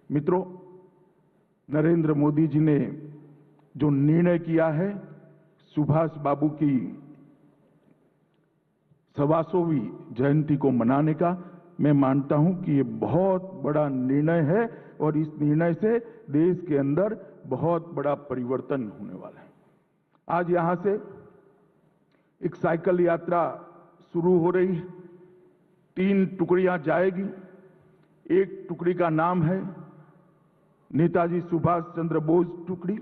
मित्रों, नरेंद्र मोदी जी ने जो निर्णय किया है सुभाष बाबू की 125वीं जयंती को मनाने का, मैं मानता हूं कि ये बहुत बड़ा निर्णय है और इस निर्णय से देश के अंदर बहुत बड़ा परिवर्तन होने वाला है। आज यहां से एक साइकिल यात्रा शुरू हो रही है। 3 टुकड़ियां जाएगी। एक टुकड़ी का नाम है नेताजी सुभाष चंद्र बोस टुकड़ी,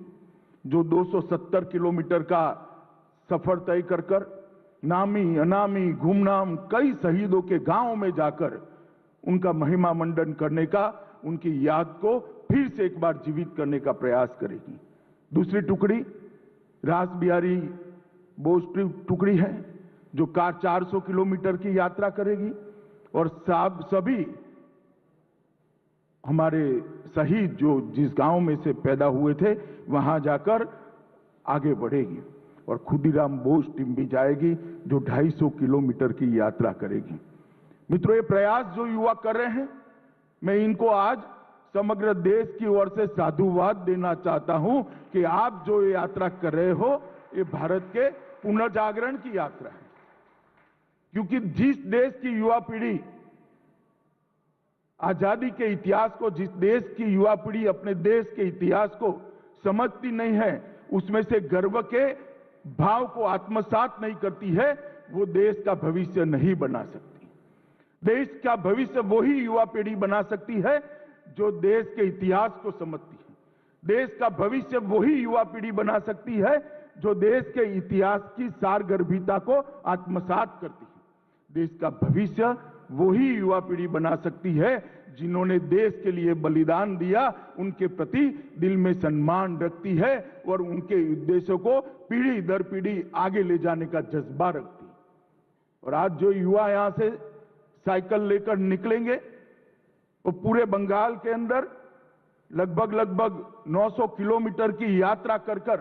जो 270 किलोमीटर का सफर तय कर नामी अनामी गुमनाम कई शहीदों के गांव में जाकर उनका महिमा मंडन करने का, उनकी याद को फिर से एक बार जीवित करने का प्रयास करेगी। दूसरी टुकड़ी रास बिहारी बोस टुकड़ी है, जो 400 किलोमीटर की यात्रा करेगी और सभी हमारे शहीद जो जिस गांव में से पैदा हुए थे वहां जाकर आगे बढ़ेगी। और खुदीराम बोस टीम भी जाएगी जो 250 किलोमीटर की यात्रा करेगी। मित्रों, ये प्रयास जो युवा कर रहे हैं, मैं इनको आज समग्र देश की ओर से साधुवाद देना चाहता हूं कि आप जो यात्रा कर रहे हो, ये भारत के पुनर्जागरण की यात्रा है। क्योंकि जिस देश की युवा पीढ़ी आजादी के इतिहास को, जिस देश की युवा पीढ़ी अपने देश के इतिहास को समझती नहीं है, उसमें से गर्व के भाव को आत्मसात नहीं करती है, वो देश का भविष्य नहीं बना सकती। देश का भविष्य वही युवा पीढ़ी बना सकती है जो देश के इतिहास को समझती है। देश का भविष्य वही युवा पीढ़ी बना सकती है जो देश के इतिहास की सारगर्भिता को आत्मसात करती है। देश का भविष्य वही युवा पीढ़ी बना सकती है जिन्होंने देश के लिए बलिदान दिया, उनके प्रति दिल में सम्मान रखती है और उनके उद्देश्यों को पीढ़ी दर पीढ़ी आगे ले जाने का जज्बा रखती है। और आज जो युवा यहां से साइकिल लेकर निकलेंगे, वो पूरे बंगाल के अंदर लगभग 900 किलोमीटर की यात्रा कर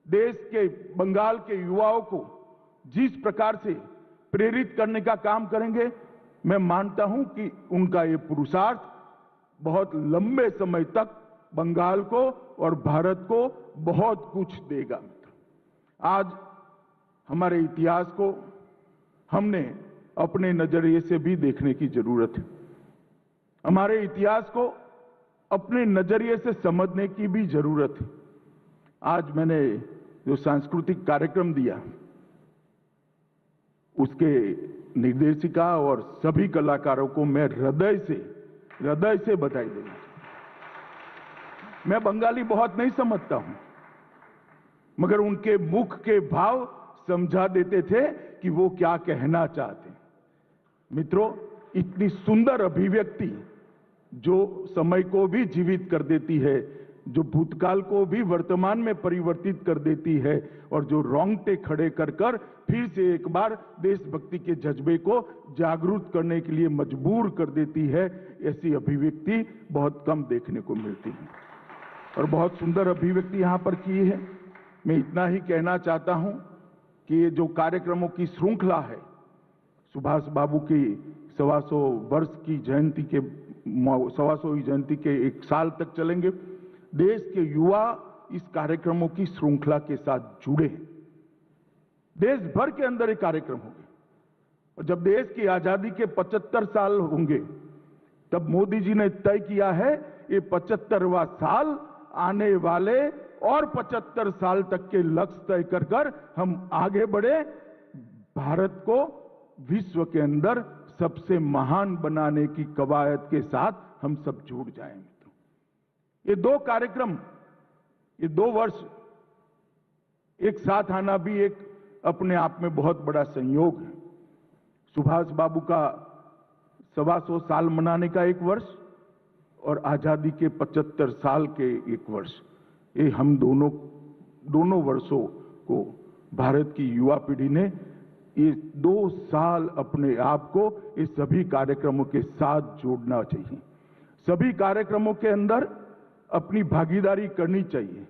देश के बंगाल के युवाओं को जिस प्रकार से प्रेरित करने का काम करेंगे, मैं मानता हूं कि उनका ये पुरुषार्थ बहुत लंबे समय तक बंगाल को और भारत को बहुत कुछ देगा। आज हमारे इतिहास को हमने अपने नजरिए से भी देखने की जरूरत है। हमारे इतिहास को अपने नजरिए से समझने की भी जरूरत है। आज मैंने जो सांस्कृतिक कार्यक्रम दिया, उसके निर्देशिका और सभी कलाकारों को मैं हृदय से बधाई देना चाहता। मैं बंगाली बहुत नहीं समझता हूं, मगर उनके मुख के भाव समझा देते थे कि वो क्या कहना चाहते हैं। मित्रों, इतनी सुंदर अभिव्यक्ति जो समय को भी जीवित कर देती है, जो भूतकाल को भी वर्तमान में परिवर्तित कर देती है और जो रोंगटे खड़े कर फिर से एक बार देशभक्ति के जज्बे को जागरूक करने के लिए मजबूर कर देती है, ऐसी अभिव्यक्ति बहुत कम देखने को मिलती है और बहुत सुंदर अभिव्यक्ति यहां पर की है। मैं इतना ही कहना चाहता हूं कि ये जो कार्यक्रमों की श्रृंखला है, सुभाष बाबू की 125 वर्ष की जयंती के 125वीं जयंती के 1 साल तक चलेंगे। देश के युवा इस कार्यक्रमों की श्रृंखला के साथ जुड़े हैं। देश भर के अंदर ये कार्यक्रम होंगे और जब देश की आजादी के 75 साल होंगे, तब मोदी जी ने तय किया है ये 75वां साल आने वाले और 75 साल तक के लक्ष्य तय कर हम आगे बढ़े, भारत को विश्व के अंदर सबसे महान बनाने की कवायद के साथ हम सब जुड़ जाएंगे। ये 2 कार्यक्रम, ये 2 वर्ष एक साथ आना भी एक अपने आप में बहुत बड़ा संयोग है। सुभाष बाबू का 125 साल मनाने का 1 वर्ष और आजादी के 75 साल के 1 वर्ष, ये हम दोनों वर्षों को भारत की युवा पीढ़ी ने ये 2 साल अपने आप को इस सभी कार्यक्रमों के साथ जोड़ना चाहिए। सभी कार्यक्रमों के अंदर अपनी भागीदारी करनी चाहिए।